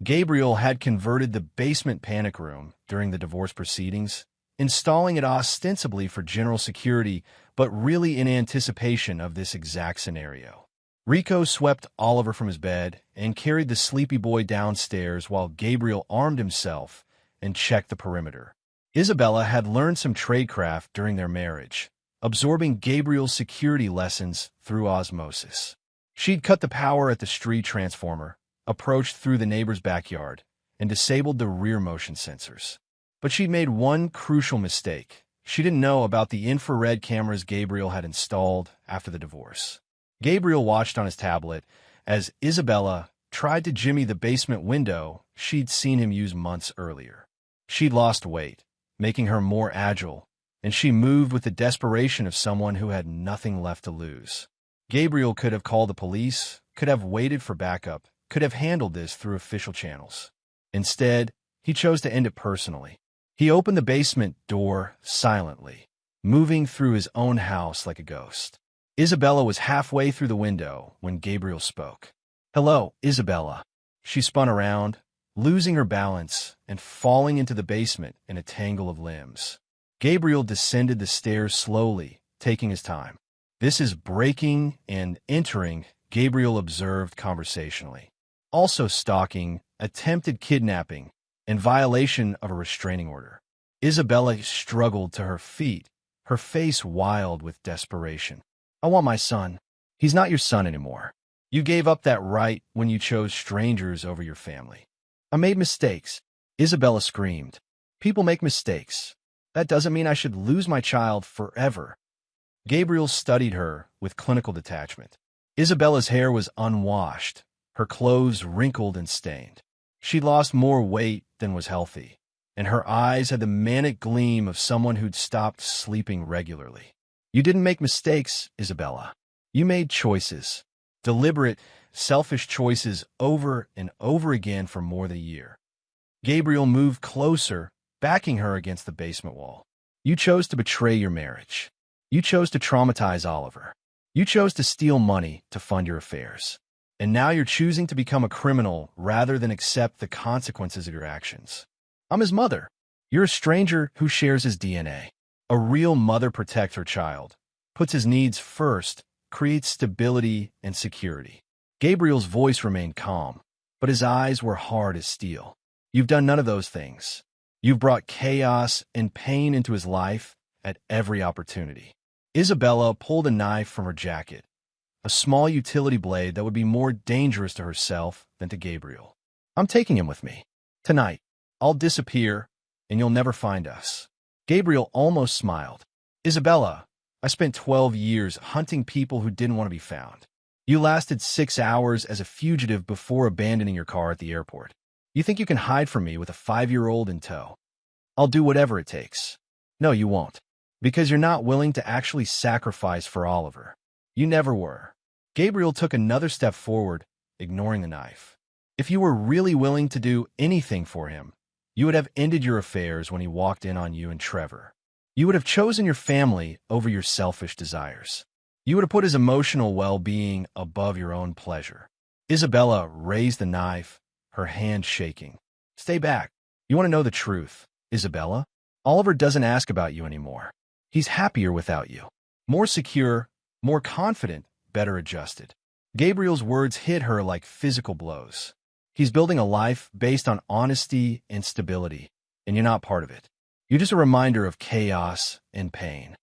Gabriel had converted the basement panic room during the divorce proceedings, installing it ostensibly for general security, but really in anticipation of this exact scenario. Rico swept Oliver from his bed and carried the sleepy boy downstairs while Gabriel armed himself and checked the perimeter. Isabella had learned some tradecraft during their marriage, absorbing Gabriel's security lessons through osmosis. She'd cut the power at the street transformer, approached through the neighbor's backyard, and disabled the rear motion sensors. But she'd made one crucial mistake. She didn't know about the infrared cameras Gabriel had installed after the divorce. Gabriel watched on his tablet as Isabella tried to jimmy the basement window she'd seen him use months earlier. She'd lost weight, making her more agile, and she moved with the desperation of someone who had nothing left to lose. Gabriel could have called the police, could have waited for backup, could have handled this through official channels. Instead, he chose to end it personally. He opened the basement door silently, moving through his own house like a ghost. Isabella was halfway through the window when Gabriel spoke. Hello, Isabella. She spun around, losing her balance and falling into the basement in a tangle of limbs. Gabriel descended the stairs slowly, taking his time. This is breaking and entering, Gabriel observed conversationally. Also stalking, attempted kidnapping, and violation of a restraining order. Isabella struggled to her feet, her face wild with desperation. I want my son. He's not your son anymore. You gave up that right when you chose strangers over your family. I made mistakes, Isabella screamed. People make mistakes. That doesn't mean I should lose my child forever. Gabriel studied her with clinical detachment. Isabella's hair was unwashed, her clothes wrinkled and stained. She'd lost more weight than was healthy, and her eyes had the manic gleam of someone who'd stopped sleeping regularly. You didn't make mistakes, Isabella. You made choices. Deliberate, selfish choices over and over again for more than a year. Gabriel moved closer, backing her against the basement wall. You chose to betray your marriage. You chose to traumatize Oliver. You chose to steal money to fund your affairs. And now you're choosing to become a criminal rather than accept the consequences of your actions. I'm his mother. You're a stranger who shares his DNA. A real mother protects her child, puts his needs first, creates stability and security. Gabriel's voice remained calm, but his eyes were hard as steel. You've done none of those things. You've brought chaos and pain into his life at every opportunity. Isabella pulled a knife from her jacket, a small utility blade that would be more dangerous to herself than to Gabriel. I'm taking him with me. Tonight, I'll disappear, and you'll never find us. Gabriel almost smiled. Isabella, I spent 12 years hunting people who didn't want to be found. You lasted 6 hours as a fugitive before abandoning your car at the airport. You think you can hide from me with a 5-year-old in tow? I'll do whatever it takes. No, you won't. Because you're not willing to actually sacrifice for Oliver. You never were. Gabriel took another step forward, ignoring the knife. If you were really willing to do anything for him, You would have ended your affairs when he walked in on you and Trevor. You would have chosen your family over your selfish desires. You would have put his emotional well-being above your own pleasure. Isabella raised the knife, her hand shaking. Stay back. You want to know the truth, Isabella? Oliver doesn't ask about you anymore. He's happier without you. More secure, more confident, better adjusted. Gabriel's words hit her like physical blows. He's building a life based on honesty and stability, and you're not part of it. You're just a reminder of chaos and pain.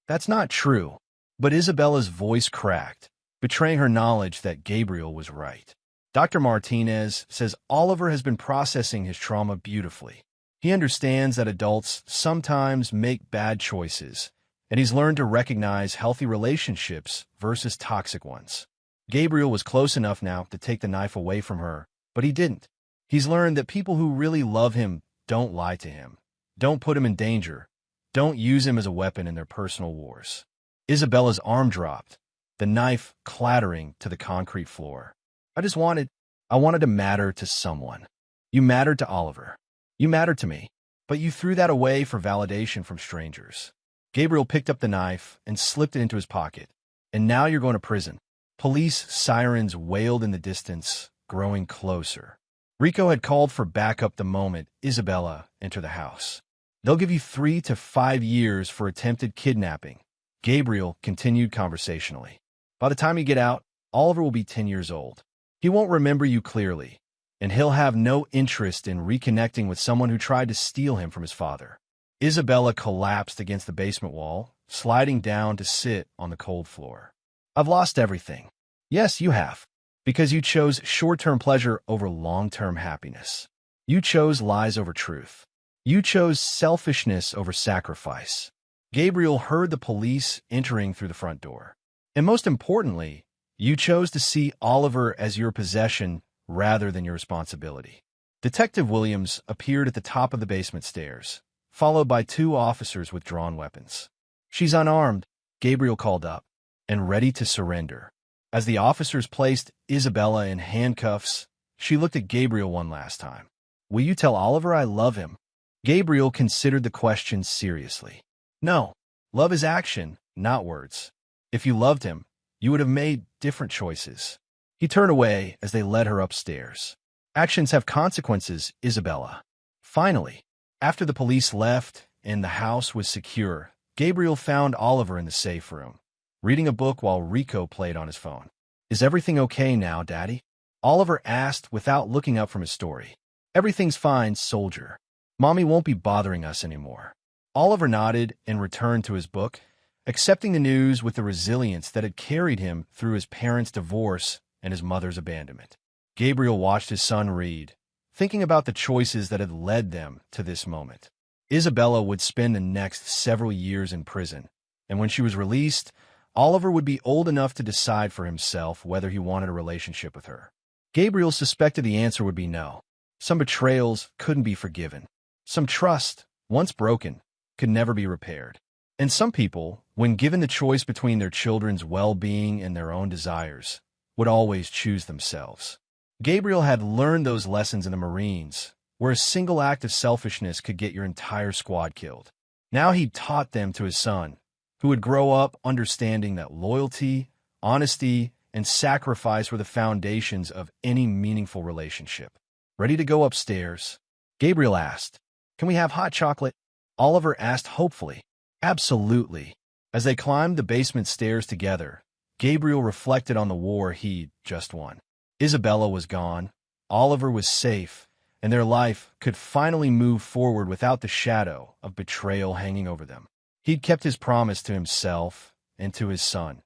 That's not true. But Isabella's voice cracked, betraying her knowledge that Gabriel was right. Dr. Martinez says Oliver has been processing his trauma beautifully. He understands that adults sometimes make bad choices, and he's learned to recognize healthy relationships versus toxic ones. Gabriel was close enough now to take the knife away from her, but he didn't. He's learned that people who really love him don't lie to him, don't put him in danger, don't use him as a weapon in their personal wars. Isabella's arm dropped, the knife clattering to the concrete floor. I wanted to matter to someone. You mattered to Oliver. You mattered to me. But you threw that away for validation from strangers. Gabriel picked up the knife and slipped it into his pocket. And now you're going to prison. Police sirens wailed in the distance, growing closer. Rico had called for backup the moment Isabella entered the house. They'll give you 3 to 5 years for attempted kidnapping. Gabriel continued conversationally. By the time you get out, Oliver will be 10 years old. He won't remember you clearly, and he'll have no interest in reconnecting with someone who tried to steal him from his father. Isabella collapsed against the basement wall, sliding down to sit on the cold floor. I've lost everything. Yes, you have. Because you chose short-term pleasure over long-term happiness. You chose lies over truth. You chose selfishness over sacrifice. Gabriel heard the police entering through the front door. And most importantly, you chose to see Oliver as your possession rather than your responsibility. Detective Williams appeared at the top of the basement stairs, followed by 2 officers with drawn weapons. She's unarmed, Gabriel called up, and ready to surrender. As the officers placed Isabella in handcuffs, she looked at Gabriel one last time. Will you tell Oliver I love him? Gabriel considered the question seriously. No, love is action, not words. If you loved him, you would have made different choices. He turned away as they led her upstairs. Actions have consequences, Isabella. Finally, after the police left and the house was secure, Gabriel found Oliver in the safe room, reading a book while Rico played on his phone. Is everything okay now, Daddy? Oliver asked without looking up from his story. Everything's fine, soldier. Mommy won't be bothering us anymore. Oliver nodded and returned to his book, accepting the news with the resilience that had carried him through his parents' divorce and his mother's abandonment. Gabriel watched his son read, thinking about the choices that had led them to this moment. Isabella would spend the next several years in prison, and when she was released, Oliver would be old enough to decide for himself whether he wanted a relationship with her. Gabriel suspected the answer would be no. Some betrayals couldn't be forgiven. Some trust, once broken, could never be repaired. And some people, when given the choice between their children's well-being and their own desires, would always choose themselves. Gabriel had learned those lessons in the Marines, where a single act of selfishness could get your entire squad killed. Now he'd taught them to his son, who would grow up understanding that loyalty, honesty, and sacrifice were the foundations of any meaningful relationship. Ready to go upstairs? Gabriel asked. Can we have hot chocolate? Oliver asked hopefully. Absolutely. As they climbed the basement stairs together, Gabriel reflected on the war he'd just won. Isabella was gone, Oliver was safe, and their life could finally move forward without the shadow of betrayal hanging over them. He'd kept his promise to himself and to his son,